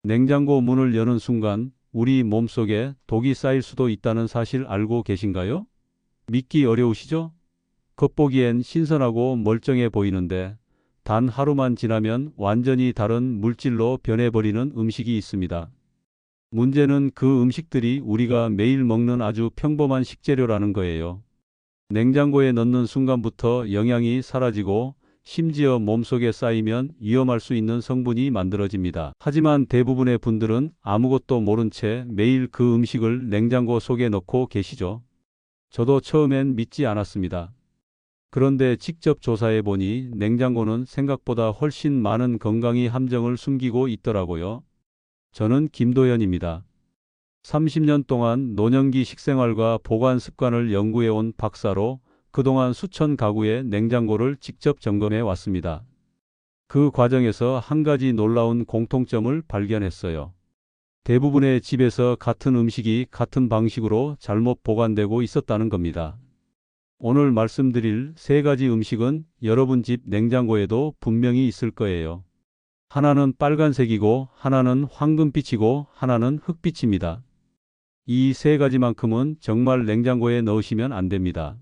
냉장고 문을 여는 순간 우리 몸속에 독이 쌓일 수도 있다는 사실 알고 계신가요? 믿기 어려우시죠? 겉보기엔 신선하고 멀쩡해 보이는데 단 하루만 지나면 완전히 다른 물질로 변해버리는 음식이 있습니다. 문제는 그 음식들이 우리가 매일 먹는 아주 평범한 식재료라는 거예요. 냉장고에 넣는 순간부터 영양이 사라지고 심지어 몸속에 쌓이면 위험할 수 있는 성분이 만들어집니다. 하지만 대부분의 분들은 아무것도 모른 채 매일 그 음식을 냉장고 속에 넣고 계시죠. 저도 처음엔 믿지 않았습니다. 그런데 직접 조사해 보니 냉장고는 생각보다 훨씬 많은 건강의 함정을 숨기고 있더라고요. 저는 김도현입니다. 30년 동안 노년기 식생활과 보관 습관을 연구해 온 박사로 그동안 수천 가구의 냉장고를 직접 점검해 왔습니다. 그 과정에서 한 가지 놀라운 공통점을 발견했어요. 대부분의 집에서 같은 음식이 같은 방식으로 잘못 보관되고 있었다는 겁니다. 오늘 말씀드릴 세 가지 음식은 여러분 집 냉장고에도 분명히 있을 거예요. 하나는 빨간색이고, 하나는 황금빛이고, 하나는 흑빛입니다. 이 세 가지만큼은 정말 냉장고에 넣으시면 안 됩니다.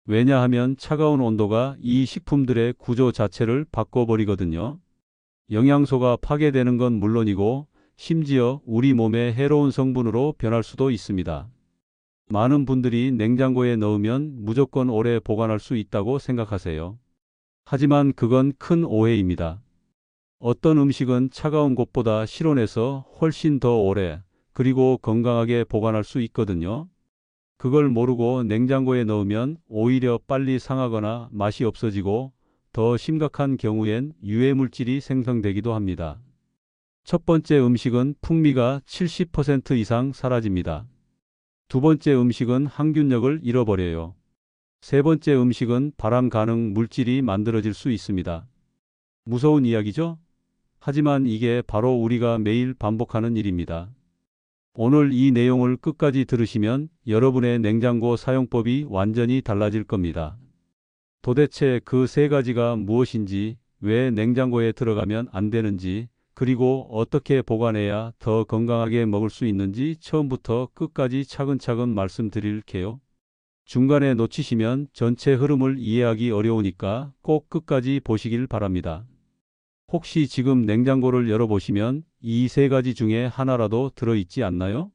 왜냐하면 차가운 온도가 이 식품들의 구조 자체를 바꿔버리거든요. 영양소가 파괴되는 건 물론이고, 심지어 우리 몸에 해로운 성분으로 변할 수도 있습니다. 많은 분들이 냉장고에 넣으면 무조건 오래 보관할 수 있다고 생각하세요. 하지만 그건 큰 오해입니다. 어떤 음식은 차가운 곳보다 실온에서 훨씬 더 오래, 그리고 건강하게 보관할 수 있거든요. 그걸 모르고 냉장고에 넣으면 오히려 빨리 상하거나 맛이 없어지고 더 심각한 경우엔 유해 물질이 생성되기도 합니다. 첫 번째 음식은 풍미가 70% 이상 사라집니다. 두 번째 음식은 항균력을 잃어버려요. 세 번째 음식은 발암 가능 물질이 만들어질 수 있습니다. 무서운 이야기죠? 하지만 이게 바로 우리가 매일 반복하는 일입니다. 오늘 이 내용을 끝까지 들으시면 여러분의 냉장고 사용법이 완전히 달라질 겁니다. 도대체 그 세 가지가 무엇인지, 왜 냉장고에 들어가면 안 되는지, 그리고 어떻게 보관해야 더 건강하게 먹을 수 있는지 처음부터 끝까지 차근차근 말씀드릴게요. 중간에 놓치시면 전체 흐름을 이해하기 어려우니까 꼭 끝까지 보시길 바랍니다. 혹시 지금 냉장고를 열어보시면 이 세 가지 중에 하나라도 들어있지 않나요?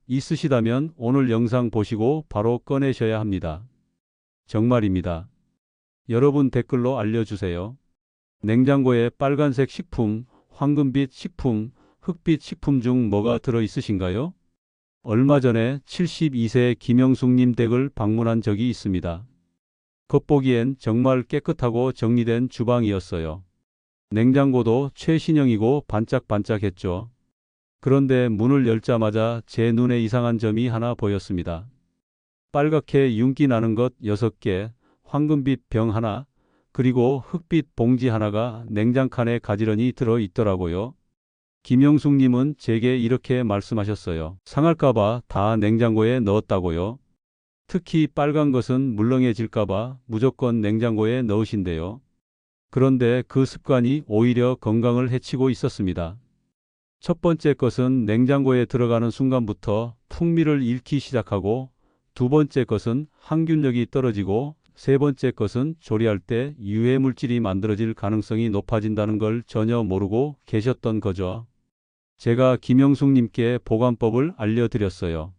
있으시다면 오늘 영상 보시고 바로 꺼내셔야 합니다. 정말입니다. 여러분 댓글로 알려주세요. 냉장고에 빨간색 식품, 황금빛 식품, 흑빛 식품 중 뭐가 들어있으신가요? 얼마 전에 72세 김영숙님 댁을 방문한 적이 있습니다. 겉보기엔 정말 깨끗하고 정리된 주방이었어요. 냉장고도 최신형이고 반짝반짝했죠. 그런데 문을 열자마자 제 눈에 이상한 점이 하나 보였습니다. 빨갛게 윤기 나는 것 6개, 황금빛 병 하나, 그리고 흑빛 봉지 하나가 냉장칸에 가지런히 들어 있더라고요. 김영숙님은 제게 이렇게 말씀하셨어요. 상할까봐 다 냉장고에 넣었다고요. 특히 빨간 것은 물렁해질까봐 무조건 냉장고에 넣으신대요. 그런데 그 습관이 오히려 건강을 해치고 있었습니다. 첫 번째 것은 냉장고에 들어가는 순간부터 풍미를 잃기 시작하고, 두 번째 것은 항균력이 떨어지고, 세 번째 것은 조리할 때 유해 물질이 만들어질 가능성이 높아진다는 걸 전혀 모르고 계셨던 거죠. 제가 김영숙님께 보관법을 알려드렸어요.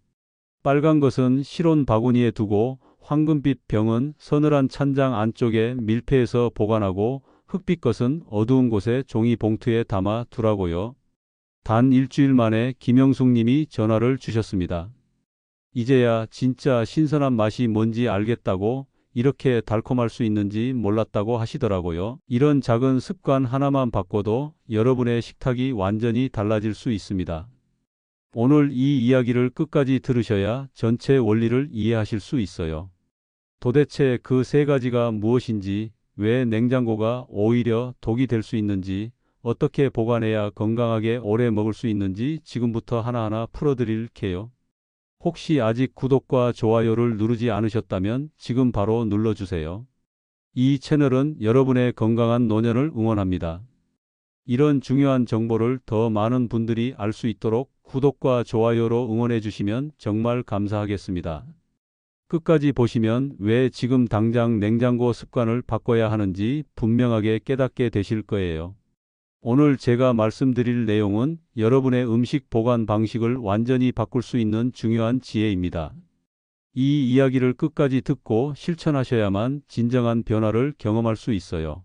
빨간 것은 실온 바구니에 두고, 황금빛 병은 서늘한 찬장 안쪽에 밀폐해서 보관하고, 흑빛 것은 어두운 곳에 종이 봉투에 담아 두라고요. 단 일주일 만에 김영숙님이 전화를 주셨습니다. 이제야 진짜 신선한 맛이 뭔지 알겠다고, 이렇게 달콤할 수 있는지 몰랐다고 하시더라고요. 이런 작은 습관 하나만 바꿔도 여러분의 식탁이 완전히 달라질 수 있습니다. 오늘 이 이야기를 끝까지 들으셔야 전체 원리를 이해하실 수 있어요. 도대체 그 세 가지가 무엇인지, 왜 냉장고가 오히려 독이 될 수 있는지, 어떻게 보관해야 건강하게 오래 먹을 수 있는지 지금부터 하나하나 풀어드릴게요. 혹시 아직 구독과 좋아요를 누르지 않으셨다면 지금 바로 눌러주세요. 이 채널은 여러분의 건강한 노년을 응원합니다. 이런 중요한 정보를 더 많은 분들이 알 수 있도록 구독과 좋아요로 응원해 주시면 정말 감사하겠습니다. 끝까지 보시면 왜 지금 당장 냉장고 습관을 바꿔야 하는지 분명하게 깨닫게 되실 거예요. 오늘 제가 말씀드릴 내용은 여러분의 음식 보관 방식을 완전히 바꿀 수 있는 중요한 지혜입니다. 이 이야기를 끝까지 듣고 실천하셔야만 진정한 변화를 경험할 수 있어요.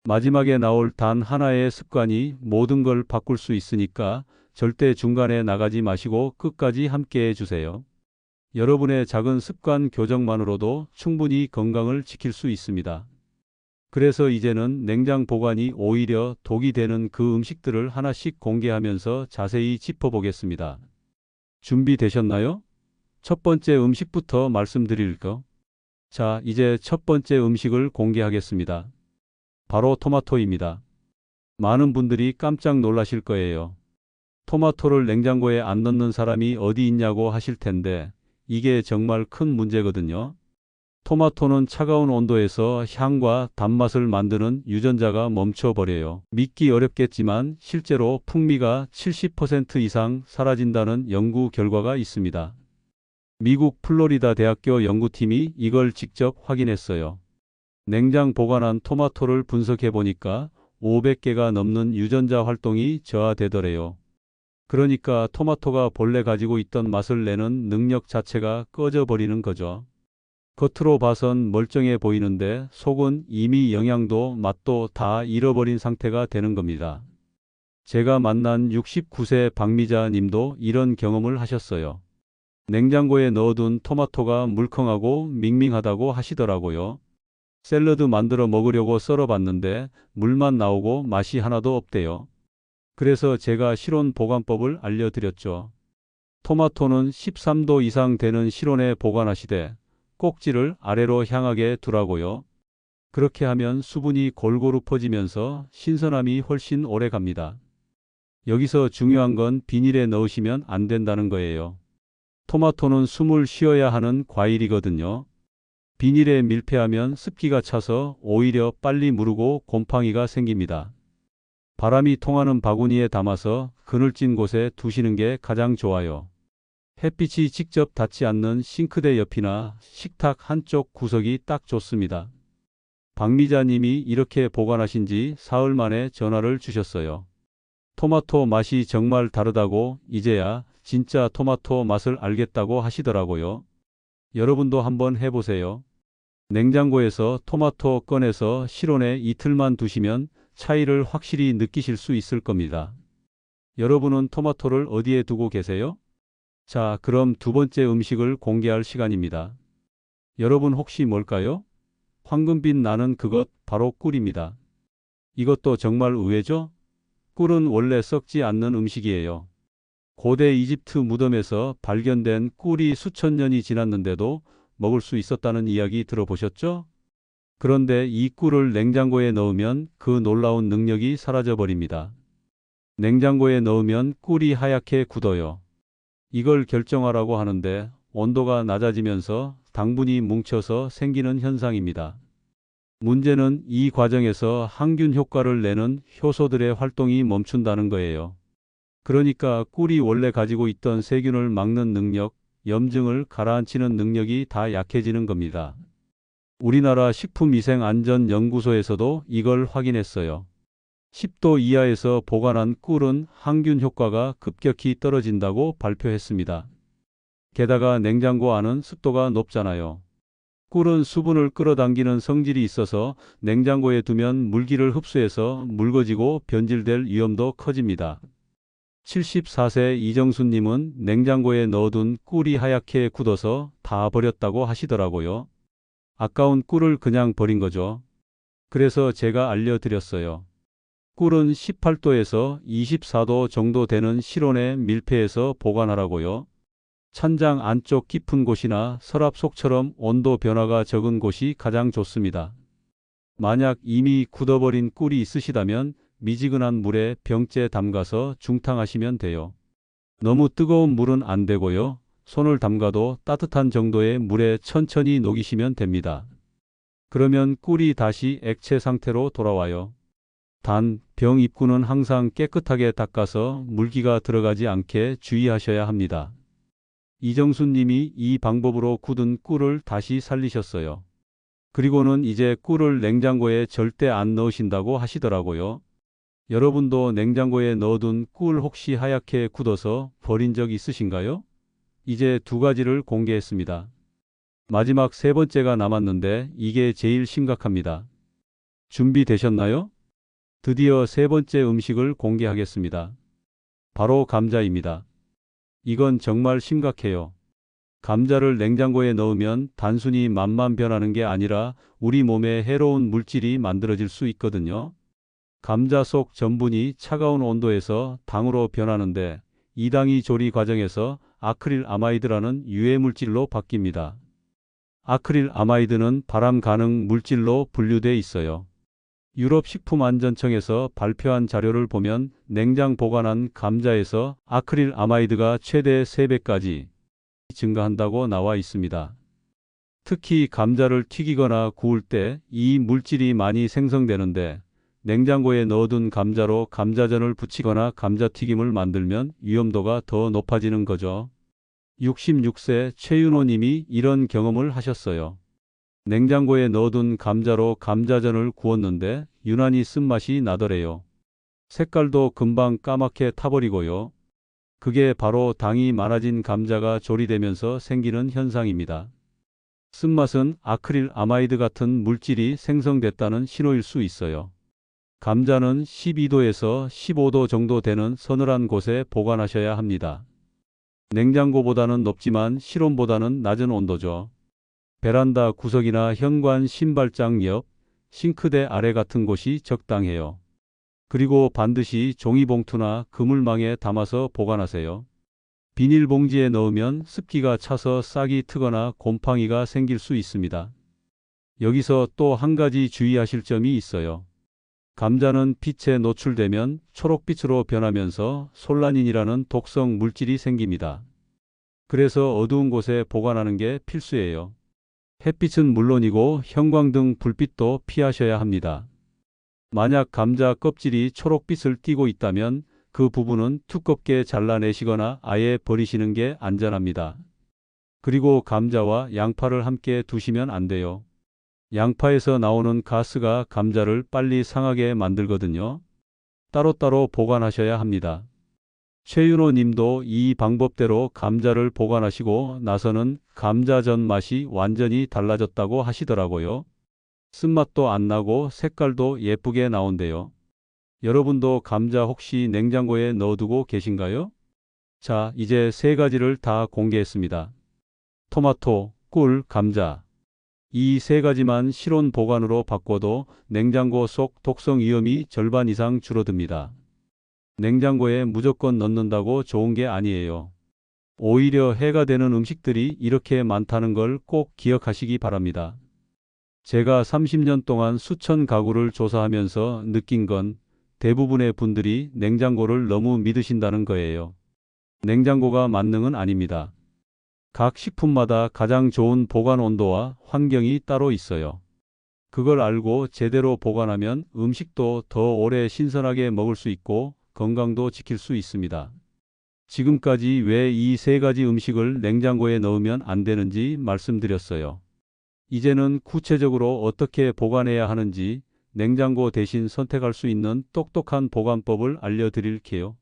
마지막에 나올 단 하나의 습관이 모든 걸 바꿀 수 있으니까 절대 중간에 나가지 마시고 끝까지 함께 해주세요. 여러분의 작은 습관 교정만으로도 충분히 건강을 지킬 수 있습니다. 그래서 이제는 냉장 보관이 오히려 독이 되는 그 음식들을 하나씩 공개하면서 자세히 짚어보겠습니다. 준비되셨나요? 첫 번째 음식부터 말씀드릴까? 자, 이제 첫 번째 음식을 공개하겠습니다. 바로 토마토입니다. 많은 분들이 깜짝 놀라실 거예요. 토마토를 냉장고에 안 넣는 사람이 어디 있냐고 하실 텐데 이게 정말 큰 문제거든요. 토마토는 차가운 온도에서 향과 단맛을 만드는 유전자가 멈춰버려요. 믿기 어렵겠지만 실제로 풍미가 70% 이상 사라진다는 연구 결과가 있습니다. 미국 플로리다 대학교 연구팀이 이걸 직접 확인했어요. 냉장 보관한 토마토를 분석해 보니까 500개가 넘는 유전자 활동이 저하되더래요. 그러니까 토마토가 본래 가지고 있던 맛을 내는 능력 자체가 꺼져버리는 거죠. 겉으로 봐선 멀쩡해 보이는데 속은 이미 영양도 맛도 다 잃어버린 상태가 되는 겁니다. 제가 만난 69세 박미자 님도 이런 경험을 하셨어요. 냉장고에 넣어둔 토마토가 물컹하고 밍밍하다고 하시더라고요. 샐러드 만들어 먹으려고 썰어봤는데 물만 나오고 맛이 하나도 없대요. 그래서 제가 실온 보관법을 알려드렸죠. 토마토는 13도 이상 되는 실온에 보관하시되 꼭지를 아래로 향하게 두라고요. 그렇게 하면 수분이 골고루 퍼지면서 신선함이 훨씬 오래 갑니다. 여기서 중요한 건 비닐에 넣으시면 안 된다는 거예요. 토마토는 숨을 쉬어야 하는 과일이거든요. 비닐에 밀폐하면 습기가 차서 오히려 빨리 무르고 곰팡이가 생깁니다. 바람이 통하는 바구니에 담아서 그늘진 곳에 두시는 게 가장 좋아요. 햇빛이 직접 닿지 않는 싱크대 옆이나 식탁 한쪽 구석이 딱 좋습니다. 박미자님이 이렇게 보관하신 지 사흘 만에 전화를 주셨어요. 토마토 맛이 정말 다르다고 이제야 진짜 토마토 맛을 알겠다고 하시더라고요. 여러분도 한번 해보세요. 냉장고에서 토마토 꺼내서 실온에 이틀만 두시면 차이를 확실히 느끼실 수 있을 겁니다. 여러분은 토마토를 어디에 두고 계세요? 자, 그럼 두 번째 음식을 공개할 시간입니다. 여러분 혹시 뭘까요? 황금빛 나는 그것 바로 꿀입니다. 이것도 정말 의외죠? 꿀은 원래 썩지 않는 음식이에요. 고대 이집트 무덤에서 발견된 꿀이 수천 년이 지났는데도 먹을 수 있었다는 이야기 들어보셨죠? 그런데 이 꿀을 냉장고에 넣으면 그 놀라운 능력이 사라져 버립니다. 냉장고에 넣으면 꿀이 하얗게 굳어요. 이걸 결정하라고 하는데 온도가 낮아지면서 당분이 뭉쳐서 생기는 현상입니다. 문제는 이 과정에서 항균 효과를 내는 효소들의 활동이 멈춘다는 거예요. 그러니까 꿀이 원래 가지고 있던 세균을 막는 능력, 염증을 가라앉히는 능력이 다 약해지는 겁니다. 우리나라 식품위생안전연구소에서도 이걸 확인했어요. 10도 이하에서 보관한 꿀은 항균 효과가 급격히 떨어진다고 발표했습니다. 게다가 냉장고 안은 습도가 높잖아요. 꿀은 수분을 끌어당기는 성질이 있어서 냉장고에 두면 물기를 흡수해서 묽어지고 변질될 위험도 커집니다. 74세 이정수님은 냉장고에 넣어둔 꿀이 하얗게 굳어서 다 버렸다고 하시더라고요. 아까운 꿀을 그냥 버린 거죠. 그래서 제가 알려드렸어요. 꿀은 18도에서 24도 정도 되는 실온에 밀폐해서 보관하라고요. 찬장 안쪽 깊은 곳이나 서랍 속처럼 온도 변화가 적은 곳이 가장 좋습니다. 만약 이미 굳어버린 꿀이 있으시다면 미지근한 물에 병째 담가서 중탕하시면 돼요. 너무 뜨거운 물은 안 되고요. 손을 담가도 따뜻한 정도의 물에 천천히 녹이시면 됩니다. 그러면 꿀이 다시 액체 상태로 돌아와요. 단, 병 입구는 항상 깨끗하게 닦아서 물기가 들어가지 않게 주의하셔야 합니다. 이정순 님이 이 방법으로 굳은 꿀을 다시 살리셨어요. 그리고는 이제 꿀을 냉장고에 절대 안 넣으신다고 하시더라고요. 여러분도 냉장고에 넣어둔 꿀 혹시 하얗게 굳어서 버린 적 있으신가요? 이제 두 가지를 공개했습니다. 마지막 세 번째가 남았는데 이게 제일 심각합니다. 준비되셨나요? 드디어 세 번째 음식을 공개하겠습니다. 바로 감자입니다. 이건 정말 심각해요. 감자를 냉장고에 넣으면 단순히 맛만 변하는 게 아니라 우리 몸에 해로운 물질이 만들어질 수 있거든요. 감자 속 전분이 차가운 온도에서 당으로 변하는데 이 당이 조리 과정에서 아크릴 아마이드라는 유해 물질로 바뀝니다. 아크릴 아마이드는 발암 가능 물질로 분류돼 있어요. 유럽 식품안전청에서 발표한 자료를 보면 냉장 보관한 감자에서 아크릴 아마이드가 최대 3배까지 증가한다고 나와 있습니다. 특히 감자를 튀기거나 구울 때 이 물질이 많이 생성되는데 냉장고에 넣어둔 감자로 감자전을 부치거나 감자튀김을 만들면 위험도가 더 높아지는 거죠. 66세 최윤호 님이 이런 경험을 하셨어요. 냉장고에 넣어둔 감자로 감자전을 구웠는데 유난히 쓴맛이 나더래요. 색깔도 금방 까맣게 타버리고요. 그게 바로 당이 많아진 감자가 조리되면서 생기는 현상입니다. 쓴맛은 아크릴 아마이드 같은 물질이 생성됐다는 신호일 수 있어요. 감자는 12도에서 15도 정도 되는 서늘한 곳에 보관하셔야 합니다. 냉장고보다는 높지만 실온보다는 낮은 온도죠. 베란다 구석이나 현관 신발장 옆, 싱크대 아래 같은 곳이 적당해요. 그리고 반드시 종이봉투나 그물망에 담아서 보관하세요. 비닐봉지에 넣으면 습기가 차서 싹이 트거나 곰팡이가 생길 수 있습니다. 여기서 또 한 가지 주의하실 점이 있어요. 감자는 빛에 노출되면 초록빛으로 변하면서 솔라닌이라는 독성 물질이 생깁니다. 그래서 어두운 곳에 보관하는 게 필수예요. 햇빛은 물론이고 형광등 불빛도 피하셔야 합니다. 만약 감자 껍질이 초록빛을 띠고 있다면 그 부분은 두껍게 잘라내시거나 아예 버리시는 게 안전합니다. 그리고 감자와 양파를 함께 두시면 안 돼요. 양파에서 나오는 가스가 감자를 빨리 상하게 만들거든요. 따로따로 보관하셔야 합니다. 최윤호 님도 이 방법대로 감자를 보관하시고 나서는 감자전 맛이 완전히 달라졌다고 하시더라고요. 쓴맛도 안 나고 색깔도 예쁘게 나온대요. 여러분도 감자 혹시 냉장고에 넣어두고 계신가요? 자, 이제 세 가지를 다 공개했습니다. 토마토, 꿀, 감자. 이 세 가지만 실온 보관으로 바꿔도 냉장고 속 독성 위험이 절반 이상 줄어듭니다. 냉장고에 무조건 넣는다고 좋은 게 아니에요. 오히려 해가 되는 음식들이 이렇게 많다는 걸 꼭 기억하시기 바랍니다. 제가 30년 동안 수천 가구를 조사하면서 느낀 건 대부분의 분들이 냉장고를 너무 믿으신다는 거예요. 냉장고가 만능은 아닙니다. 각 식품마다 가장 좋은 보관 온도와 환경이 따로 있어요. 그걸 알고 제대로 보관하면 음식도 더 오래 신선하게 먹을 수 있고 건강도 지킬 수 있습니다. 지금까지 왜 이 세 가지 음식을 냉장고에 넣으면 안 되는지 말씀드렸어요. 이제는 구체적으로 어떻게 보관해야 하는지 냉장고 대신 선택할 수 있는 똑똑한 보관법을 알려드릴게요.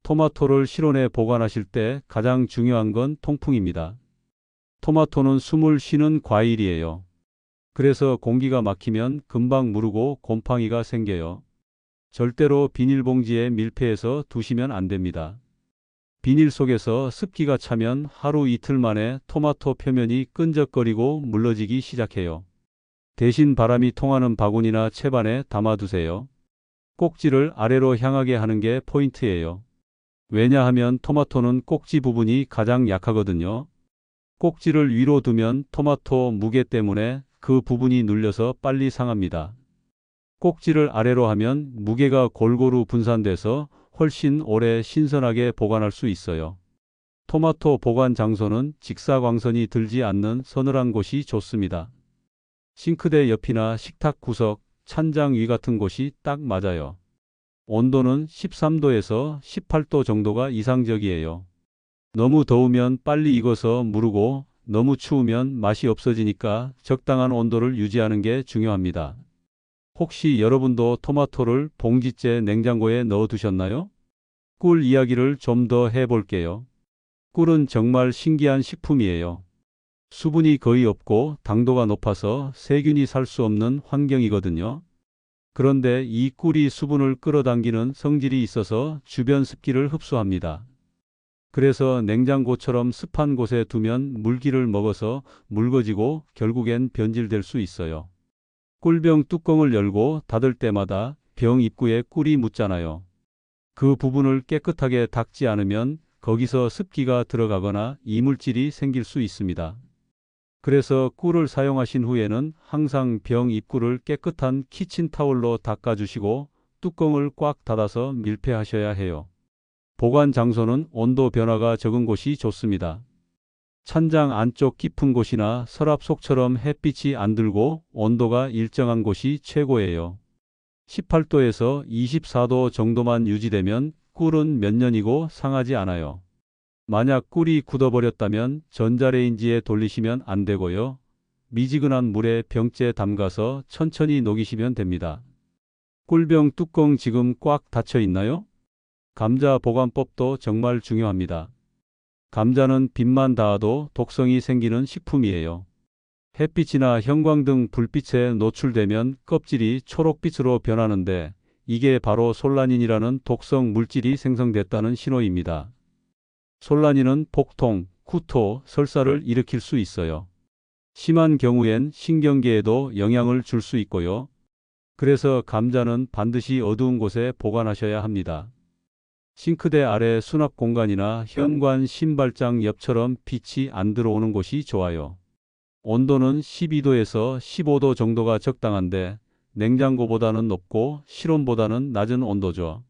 토마토를 실온에 보관하실 때 가장 중요한 건 통풍입니다. 토마토는 숨을 쉬는 과일이에요. 그래서 공기가 막히면 금방 무르고 곰팡이가 생겨요. 절대로 비닐봉지에 밀폐해서 두시면 안 됩니다. 비닐 속에서 습기가 차면 하루 이틀 만에 토마토 표면이 끈적거리고 물러지기 시작해요. 대신 바람이 통하는 바구니나 채반에 담아두세요. 꼭지를 아래로 향하게 하는 게 포인트예요. 왜냐하면 토마토는 꼭지 부분이 가장 약하거든요. 꼭지를 위로 두면 토마토 무게 때문에 그 부분이 눌려서 빨리 상합니다. 꼭지를 아래로 하면 무게가 골고루 분산돼서 훨씬 오래 신선하게 보관할 수 있어요. 토마토 보관 장소는 직사광선이 들지 않는 서늘한 곳이 좋습니다. 싱크대 옆이나 식탁 구석, 찬장 위 같은 곳이 딱 맞아요. 온도는 13도에서 18도 정도가 이상적이에요. 너무 더우면 빨리 익어서 무르고 너무 추우면 맛이 없어지니까 적당한 온도를 유지하는 게 중요합니다. 혹시 여러분도 토마토를 봉지째 냉장고에 넣어 두셨나요? 꿀 이야기를 좀 더 해볼게요. 꿀은 정말 신기한 식품이에요. 수분이 거의 없고 당도가 높아서 세균이 살 수 없는 환경이거든요. 그런데 이 꿀이 수분을 끌어당기는 성질이 있어서 주변 습기를 흡수합니다. 그래서 냉장고처럼 습한 곳에 두면 물기를 먹어서 묽어지고 결국엔 변질될 수 있어요. 꿀병 뚜껑을 열고 닫을 때마다 병 입구에 꿀이 묻잖아요. 그 부분을 깨끗하게 닦지 않으면 거기서 습기가 들어가거나 이물질이 생길 수 있습니다. 그래서 꿀을 사용하신 후에는 항상 병 입구를 깨끗한 키친타올로 닦아주시고 뚜껑을 꽉 닫아서 밀폐하셔야 해요. 보관 장소는 온도 변화가 적은 곳이 좋습니다. 찬장 안쪽 깊은 곳이나 서랍 속처럼 햇빛이 안 들고 온도가 일정한 곳이 최고예요. 18도에서 24도 정도만 유지되면 꿀은 몇 년이고 상하지 않아요. 만약 꿀이 굳어버렸다면 전자레인지에 돌리시면 안 되고요. 미지근한 물에 병째 담가서 천천히 녹이시면 됩니다. 꿀병 뚜껑 지금 꽉 닫혀 있나요? 감자 보관법도 정말 중요합니다. 감자는 빛만 닿아도 독성이 생기는 식품이에요. 햇빛이나 형광등 불빛에 노출되면 껍질이 초록빛으로 변하는데 이게 바로 솔라닌이라는 독성 물질이 생성됐다는 신호입니다. 솔라닌은 복통, 구토, 설사를 일으킬 수 있어요. 심한 경우엔 신경계에도 영향을 줄 수 있고요. 그래서 감자는 반드시 어두운 곳에 보관하셔야 합니다. 싱크대 아래 수납 공간이나 현관 신발장 옆처럼 빛이 안 들어오는 곳이 좋아요. 온도는 12도에서 15도 정도가 적당한데 냉장고보다는 높고 실온보다는 낮은 온도죠.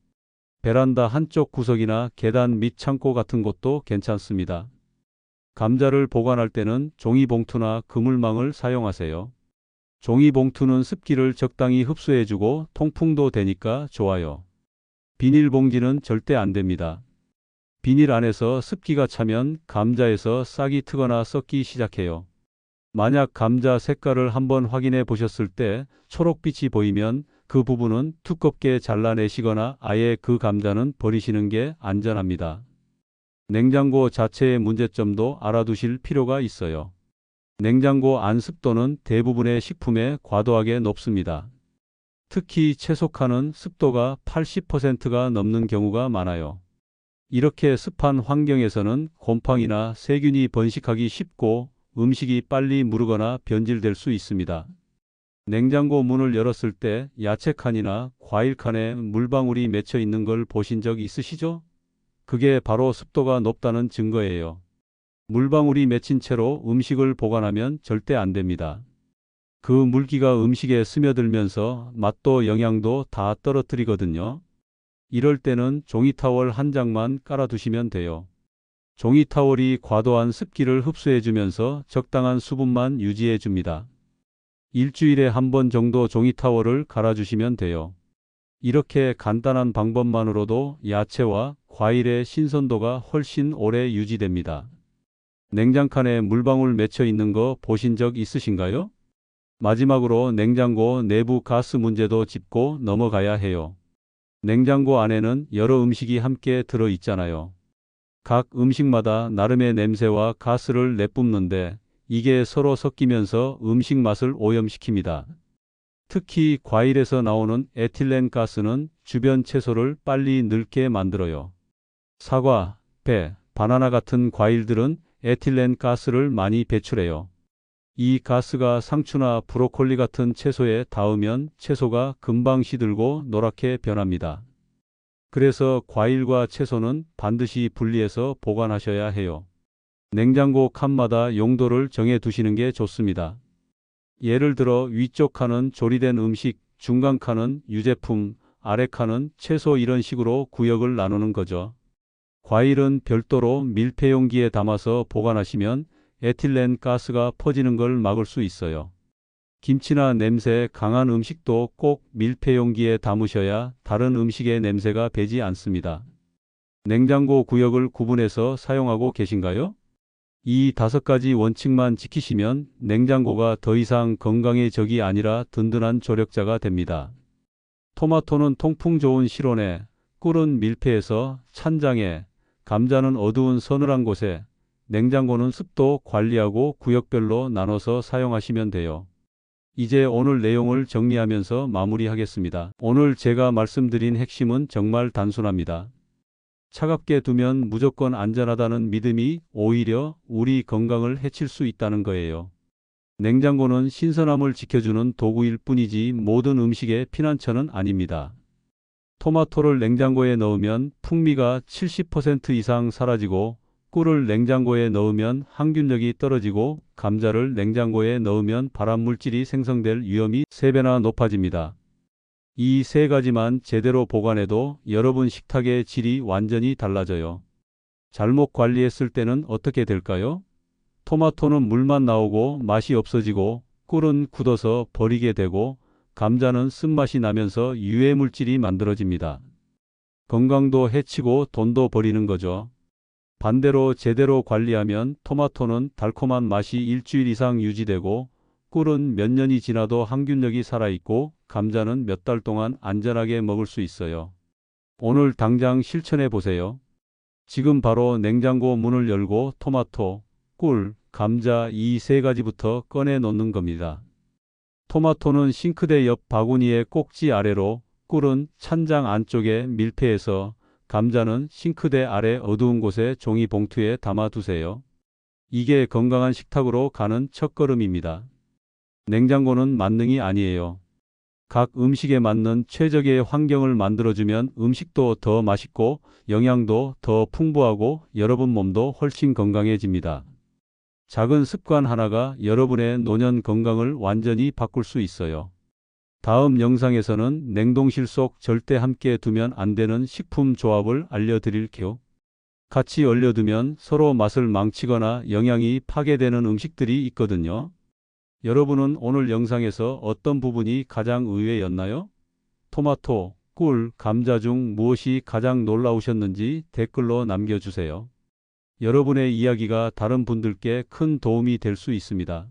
베란다 한쪽 구석이나 계단 밑 창고 같은 곳도 괜찮습니다. 감자를 보관할 때는 종이봉투나 그물망을 사용하세요. 종이봉투는 습기를 적당히 흡수해주고 통풍도 되니까 좋아요. 비닐봉지는 절대 안 됩니다. 비닐 안에서 습기가 차면 감자에서 싹이 트거나 썩기 시작해요. 만약 감자 색깔을 한번 확인해 보셨을 때 초록빛이 보이면 그 부분은 두껍게 잘라내시거나 아예 그 감자는 버리시는 게 안전합니다. 냉장고 자체의 문제점도 알아두실 필요가 있어요. 냉장고 안 습도는 대부분의 식품에 과도하게 높습니다. 특히 채소칸은 습도가 80%가 넘는 경우가 많아요. 이렇게 습한 환경에서는 곰팡이나 세균이 번식하기 쉽고 음식이 빨리 무르거나 변질될 수 있습니다. 냉장고 문을 열었을 때 야채칸이나 과일칸에 물방울이 맺혀 있는 걸 보신 적 있으시죠? 그게 바로 습도가 높다는 증거예요. 물방울이 맺힌 채로 음식을 보관하면 절대 안 됩니다. 그 물기가 음식에 스며들면서 맛도 영양도 다 떨어뜨리거든요. 이럴 때는 종이타월 한 장만 깔아두시면 돼요. 종이타월이 과도한 습기를 흡수해주면서 적당한 수분만 유지해줍니다. 일주일에 한 번 정도 종이타월을 갈아주시면 돼요. 이렇게 간단한 방법만으로도 야채와 과일의 신선도가 훨씬 오래 유지됩니다. 냉장칸에 물방울 맺혀 있는 거 보신 적 있으신가요? 마지막으로 냉장고 내부 가스 문제도 짚고 넘어가야 해요. 냉장고 안에는 여러 음식이 함께 들어 있잖아요. 각 음식마다 나름의 냄새와 가스를 내뿜는데 이게 서로 섞이면서 음식 맛을 오염시킵니다. 특히 과일에서 나오는 에틸렌 가스는 주변 채소를 빨리 늙게 만들어요. 사과, 배, 바나나 같은 과일들은 에틸렌 가스를 많이 배출해요. 이 가스가 상추나 브로콜리 같은 채소에 닿으면 채소가 금방 시들고 노랗게 변합니다. 그래서 과일과 채소는 반드시 분리해서 보관하셔야 해요. 냉장고 칸마다 용도를 정해 두시는 게 좋습니다. 예를 들어 위쪽 칸은 조리된 음식, 중간 칸은 유제품, 아래 칸은 채소 이런 식으로 구역을 나누는 거죠. 과일은 별도로 밀폐용기에 담아서 보관하시면 에틸렌 가스가 퍼지는 걸 막을 수 있어요. 김치나 냄새 강한 음식도 꼭 밀폐 용기에 담으셔야 다른 음식의 냄새가 배지 않습니다. 냉장고 구역을 구분해서 사용하고 계신가요? 이 5가지 원칙만 지키시면 냉장고가 더 이상 건강의 적이 아니라 든든한 조력자가 됩니다. 토마토는 통풍 좋은 실온에, 꿀은 밀폐해서 찬장에, 감자는 어두운 서늘한 곳에, 냉장고는 습도 관리하고 구역별로 나눠서 사용하시면 돼요. 이제 오늘 내용을 정리하면서 마무리하겠습니다. 오늘 제가 말씀드린 핵심은 정말 단순합니다. 차갑게 두면 무조건 안전하다는 믿음이 오히려 우리 건강을 해칠 수 있다는 거예요. 냉장고는 신선함을 지켜주는 도구일 뿐이지 모든 음식의 피난처는 아닙니다. 토마토를 냉장고에 넣으면 풍미가 70% 이상 사라지고, 꿀을 냉장고에 넣으면 항균력이 떨어지고, 감자를 냉장고에 넣으면 발암물질이 생성될 위험이 3배나 높아집니다. 이 3가지만 제대로 보관해도 여러분 식탁의 질이 완전히 달라져요. 잘못 관리했을 때는 어떻게 될까요? 토마토는 물만 나오고 맛이 없어지고, 꿀은 굳어서 버리게 되고, 감자는 쓴맛이 나면서 유해물질이 만들어집니다. 건강도 해치고 돈도 버리는 거죠. 반대로 제대로 관리하면 토마토는 달콤한 맛이 일주일 이상 유지되고, 꿀은 몇 년이 지나도 항균력이 살아있고, 감자는 몇 달 동안 안전하게 먹을 수 있어요. 오늘 당장 실천해 보세요. 지금 바로 냉장고 문을 열고 토마토, 꿀, 감자 이 3가지부터 꺼내 놓는 겁니다. 토마토는 싱크대 옆 바구니의 꼭지 아래로, 꿀은 찬장 안쪽에 밀폐해서, 감자는 싱크대 아래 어두운 곳에 종이 봉투에 담아 두세요. 이게 건강한 식탁으로 가는 첫걸음입니다. 냉장고는 만능이 아니에요. 각 음식에 맞는 최적의 환경을 만들어주면 음식도 더 맛있고 영양도 더 풍부하고 여러분 몸도 훨씬 건강해집니다. 작은 습관 하나가 여러분의 노년 건강을 완전히 바꿀 수 있어요. 다음 영상에서는 냉동실 속 절대 함께 두면 안 되는 식품 조합을 알려드릴게요. 같이 얼려두면 서로 맛을 망치거나 영양이 파괴되는 음식들이 있거든요. 여러분은 오늘 영상에서 어떤 부분이 가장 의외였나요? 토마토, 꿀, 감자 중 무엇이 가장 놀라우셨는지 댓글로 남겨주세요. 여러분의 이야기가 다른 분들께 큰 도움이 될 수 있습니다.